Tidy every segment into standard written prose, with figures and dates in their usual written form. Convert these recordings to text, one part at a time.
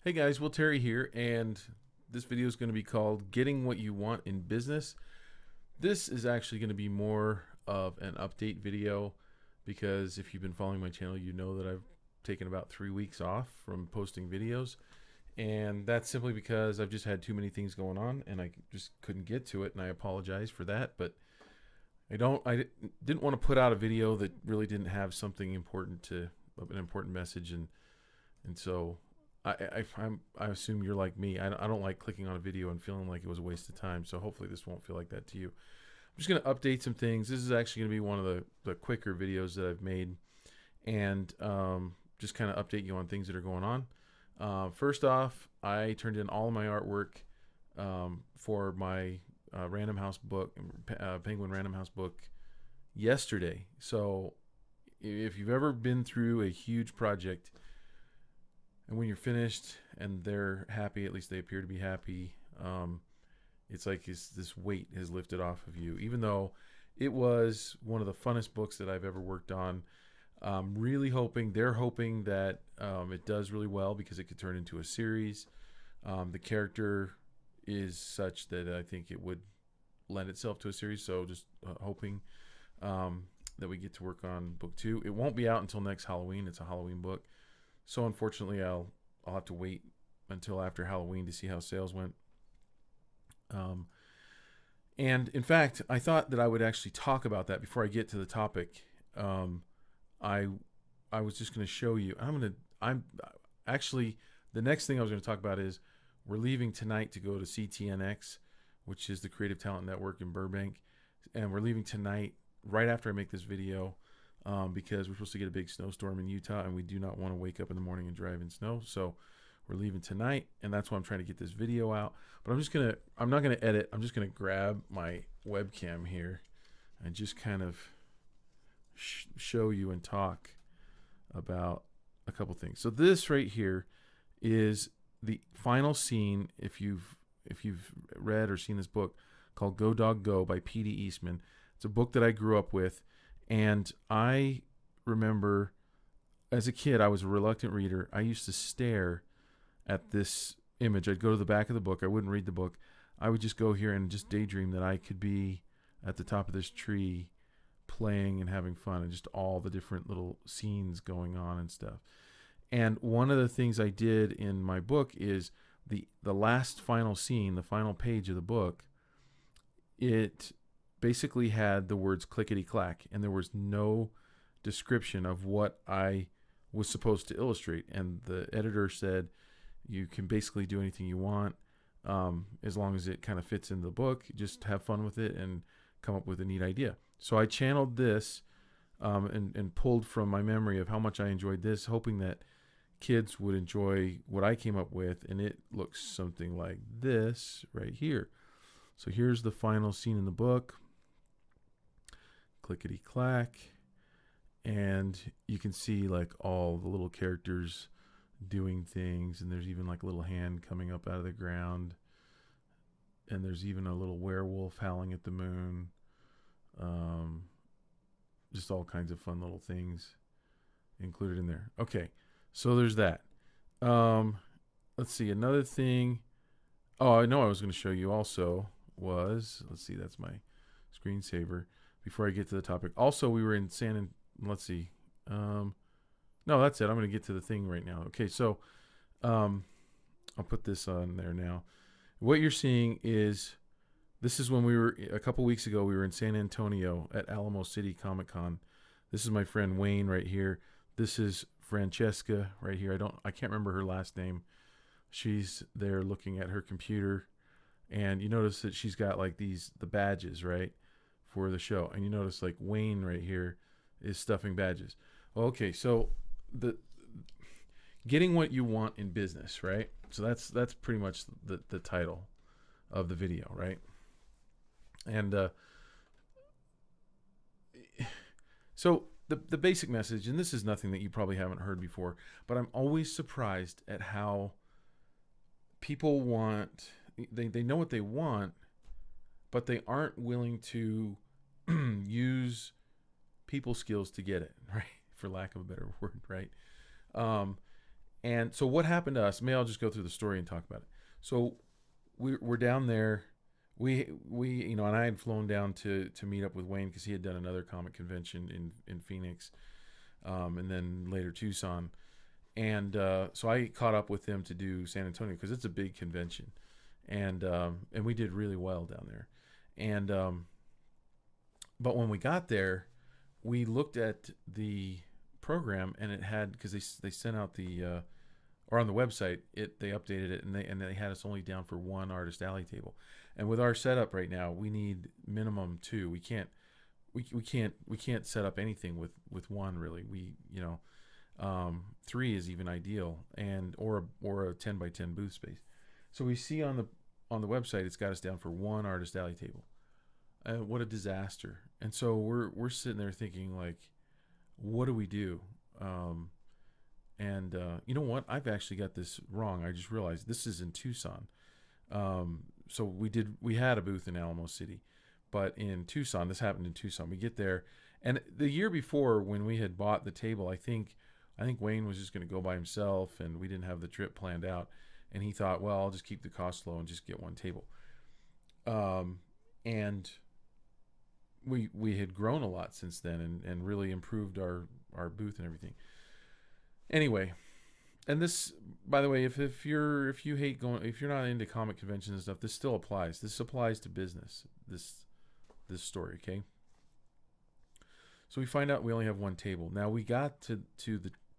Hey guys, Will Terry here, and this video is going to be called Getting What You Want in Business. This is actually going to be more of an update video because if you've been following my channel, you know that I've taken about 3 weeks off from posting videos. And that's simply because I've just had too many things going on and I just couldn't get to it, and I apologize for that. But I didn't want to put out a video that really didn't have something important an important message, and so I assume you're like me. I don't like clicking on a video and feeling like it was a waste of time. So hopefully this won't feel like that to you. I'm just going to update some things. This is actually going to be one of the quicker videos that I've made, and just kind of update you on things that are going on. First off, I turned in all of my artwork for my Random House book, Penguin Random House book, yesterday. So if you've ever been through a huge project, and when you're finished and they're happy, at least they appear to be happy, it's like this weight has lifted off of you. Even though it was one of the funnest books that I've ever worked on, they're hoping that it does really well because it could turn into a series. The character is such that I think it would lend itself to a series. So just hoping that we get to work on book 2. It won't be out until next Halloween. It's a Halloween book. So unfortunately, I'll have to wait until after Halloween to see how sales went. And in fact, I thought that I would actually talk about that before I get to the topic. I I was just going to show you. I'm actually the next thing I was going to talk about is we're leaving tonight to go to CTNX, which is the Creative Talent Network in Burbank, and we're leaving tonight right after I make this video. Because we're supposed to get a big snowstorm in Utah, and we do not want to wake up in the morning and drive in snow. So we're leaving tonight, and that's why I'm trying to get this video out. But I'm not gonna edit. I'm just gonna grab my webcam here and just kind of show you and talk about a couple things. So this right here is the final scene. If you've read or seen this book called Go Dog Go by P.D. Eastman, it's a book that I grew up with. And I remember as a kid, I was a reluctant reader. I used to stare at this image. I'd go to the back of the book. I wouldn't read the book. I would just go here and just daydream that I could be at the top of this tree playing and having fun, and just all the different little scenes going on and stuff. And one of the things I did in my book is the last final scene, the final page of the book, it basically had the words clickety clack, and there was no description of what I was supposed to illustrate. And the editor said, you can basically do anything you want, as long as it kind of fits in the book. Just have fun with it and come up with a neat idea. So I channeled this, and pulled from my memory of how much I enjoyed this, hoping that kids would enjoy what I came up with. And it looks something like this right here. So here's the final scene in the book. Clickety clack, and you can see like all the little characters doing things, and there's even like a little hand coming up out of the ground, and there's even a little werewolf howling at the moon. Just all kinds of fun little things included in there. Okay, so there's that. Let's see, another thing. Oh, I know I was going to show you also was, let's see, that's my screensaver before I get to the topic. Also, we were in let's see. No, that's it. I'm going to get to the thing right now. Okay, so I'll put this on there now. What you're seeing is, this is when we were, a couple weeks ago, we were in San Antonio at Alamo City Comic Con. This is my friend Wayne right here. This is Francesca right here. I can't remember her last name. She's there looking at her computer, and you notice that she's got like the badges, right, for the show. And you notice like Wayne right here is stuffing badges. Okay, so the getting what you want in business, right? So that's pretty much the title of the video, right? And so the basic message, and this is nothing that you probably haven't heard before, but I'm always surprised at how people they know what they want, but they aren't willing to use people skills to get it, right? For lack of a better word, right? And so what happened to us? Maybe I'll just go through the story and talk about it. So we're down there. And I had flown down to meet up with Wayne because he had done another comic convention in Phoenix, and then later Tucson. And so I caught up with him to do San Antonio because it's a big convention, and we did really well down there. And but when we got there, we looked at the program, and it had, because they sent out or on the website, they updated it, and they had us only down for one Artist Alley table. And with our setup right now, we need minimum two. We can't set up anything with one, really. Three is even ideal, and or a 10 by 10 booth space. So we see on the website, it's got us down for one Artist Alley table. What a disaster! And so we're sitting there thinking, like, what do we do? And you know what? I've actually got this wrong. I just realized this is in Tucson. So we had a booth in Alamo City, but in Tucson, this happened in Tucson. We get there, and the year before, when we had bought the table, I think Wayne was just going to go by himself, and we didn't have the trip planned out. And he thought, well, I'll just keep the cost low and just get one table. And we had grown a lot since then, and really improved our booth and everything. Anyway, and this, by the way, if you hate going, if you're not into comic conventions and stuff, this still applies. This applies to business. This story, okay? So we find out we only have one table. Now we got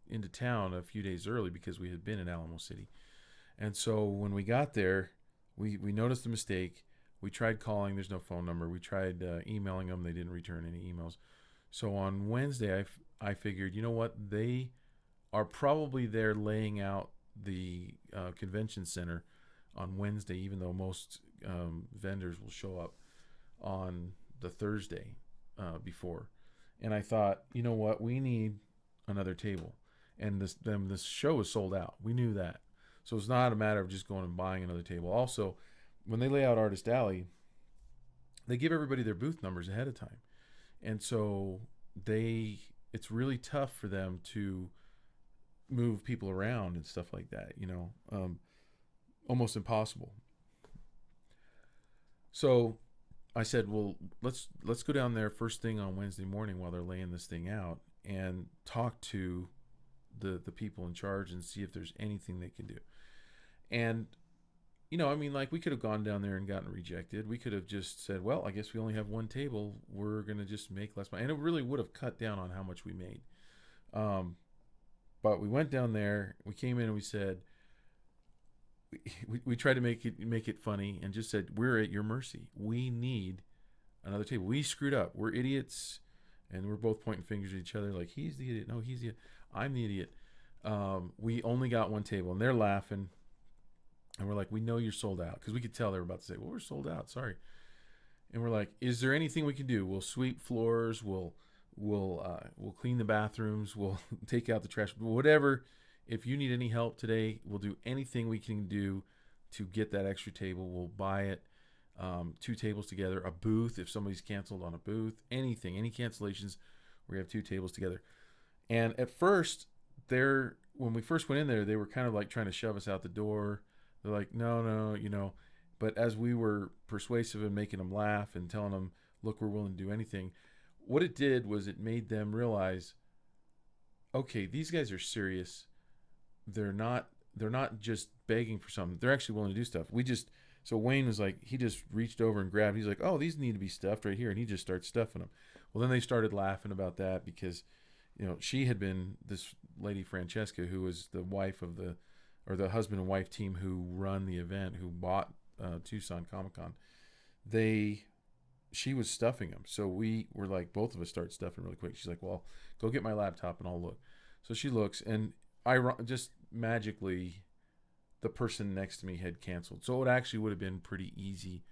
into town a few days early because we had been in Alamo City, and so when we got there, we noticed the mistake. We tried calling. There's no phone number. We tried emailing them. They didn't return any emails. So on Wednesday, I figured, you know what? They are probably there laying out the convention center on Wednesday, even though most vendors will show up on the Thursday before. And I thought, you know what? We need another table. And this show is sold out. We knew that. So it's not a matter of just going and buying another table. Also, when they lay out Artist Alley, they give everybody their booth numbers ahead of time. And so it's really tough for them to move people around and stuff like that, almost impossible. So I said, well, let's go down there first thing on Wednesday morning while they're laying this thing out and talk to the people in charge and see if there's anything they can do. And we could have gone down there and gotten rejected. We could have just said, well, I guess we only have one table. We're going to just make less money. And it really would have cut down on how much we made. But we went down there. We came in and we said, we tried to make it funny and just said, we're at your mercy. We need another table. We screwed up. We're idiots. And we're both pointing fingers at each other like, he's the idiot. No, he's the idiot. I'm the idiot. We only got one table. And they're laughing. And we're like, we know you're sold out. Because we could tell they were about to say, well, we're sold out. Sorry. And we're like, is there anything we can do? We'll sweep floors. We'll clean the bathrooms. We'll take out the trash. Whatever. If you need any help today, we'll do anything we can do to get that extra table. We'll buy it. 2 tables together. A booth if somebody's canceled on a booth. Anything. Any cancellations. We have 2 tables together. And at first, when we first went in there, they were kind of like trying to shove us out the door. They're like, no, But as we were persuasive and making them laugh and telling them, look, we're willing to do anything, what it did was it made them realize, okay, these guys are serious. They're not just begging for something. They're actually willing to do stuff. So Wayne was like, he just reached over and grabbed. He's like, oh, these need to be stuffed right here. And he just starts stuffing them. Well, then they started laughing about that because, she had been this lady, Francesca, who was the wife of the husband and wife team who run the event, who bought Tucson Comic Con. She was stuffing them. So we were like, both of us start stuffing really quick. She's like, well, go get my laptop and I'll look. So she looks, and just magically, the person next to me had canceled. So it actually would have been pretty easy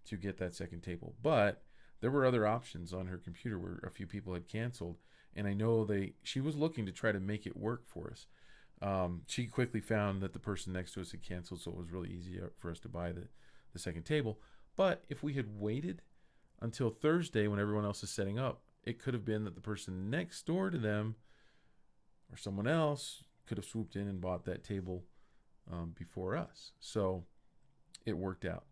to get that second table. But there were other options on her computer where a few people had canceled. And I know she was looking to try to make it work for us. She quickly found that the person next to us had canceled, so it was really easy for us to buy the second table. But if we had waited until Thursday when everyone else is setting up, it could have been that the person next door to them or someone else could have swooped in and bought that table before us. So it worked out.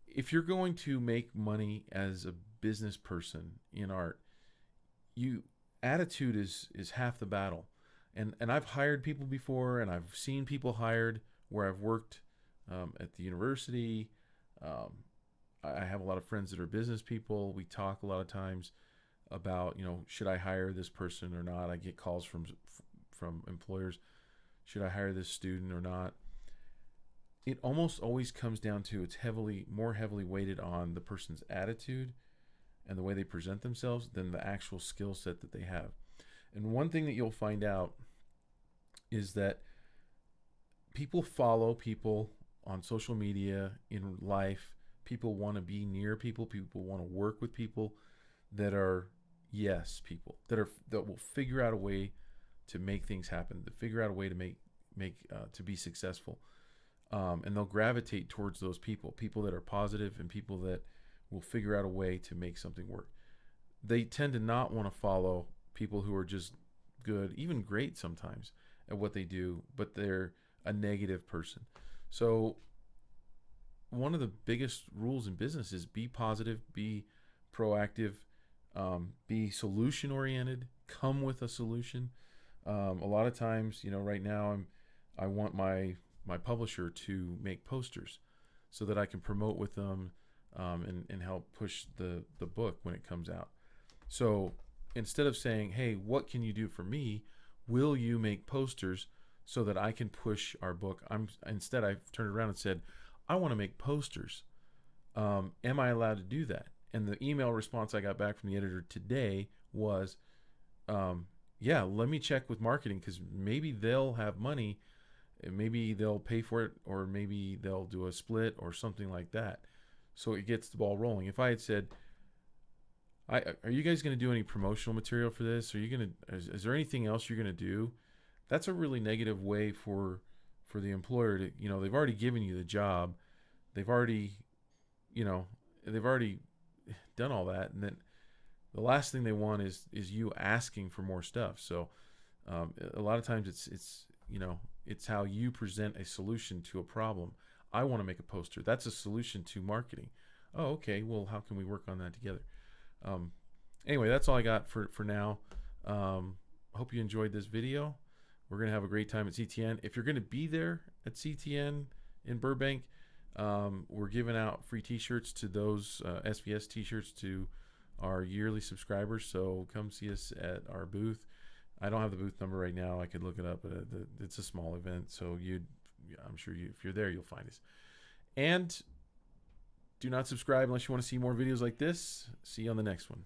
If you're going to make money as a business person in art, you attitude is half the battle. And I've hired people before, and I've seen people hired where I've worked at the university. Um, I have a lot of friends that are business people. We talk a lot of times about, should I hire this person or not? I get calls from employers. Should I hire this student or not? It almost always comes down to it's more heavily weighted on the person's attitude and the way they present themselves than the actual skill set that they have. And one thing that you'll find out is that people follow people on social media, in life. People want to be near people. People want to work with people that are yes people that will figure out a way to make things happen, to figure out a way to make to be successful. And they'll gravitate towards those people that are positive and people that will figure out a way to make something work. They tend to not want to follow people who are just good, even great sometimes at what they do, but they're a negative person. So one of the biggest rules in business is be positive, be proactive, be solution oriented, come with a solution. A lot of times, right now I want my publisher to make posters so that I can promote with them, and help push the book when it comes out. So instead of saying, hey, what can you do for me? Will you make posters so that I can push our book? Instead, I've turned around and said, I want to make posters. Am I allowed to do that? And the email response I got back from the editor today was, yeah, let me check with marketing, because maybe they'll have money, maybe they'll pay for it, or maybe they'll do a split or something like that. So it gets the ball rolling. If I had said, are you guys going to do any promotional material for this? Is there anything else you're going to do? That's a really negative way for the employer to, they've already given you the job. They've already done all that. And then the last thing they want is you asking for more stuff. So a lot of times it's how you present a solution to a problem. I want to make a poster. That's a solution to marketing. Oh, okay. Well, how can we work on that together? Anyway, that's all I got for now. Hope you enjoyed this video. We're going to have a great time at CTN. If you're going to be there at CTN in Burbank, we're giving out free t-shirts to those SVS t-shirts to our yearly subscribers. So come see us at our booth. I don't have the booth number right now. I could look it up, but it's a small event. So I'm sure if you're there, you'll find us. And do not subscribe unless you want to see more videos like this. See you on the next one.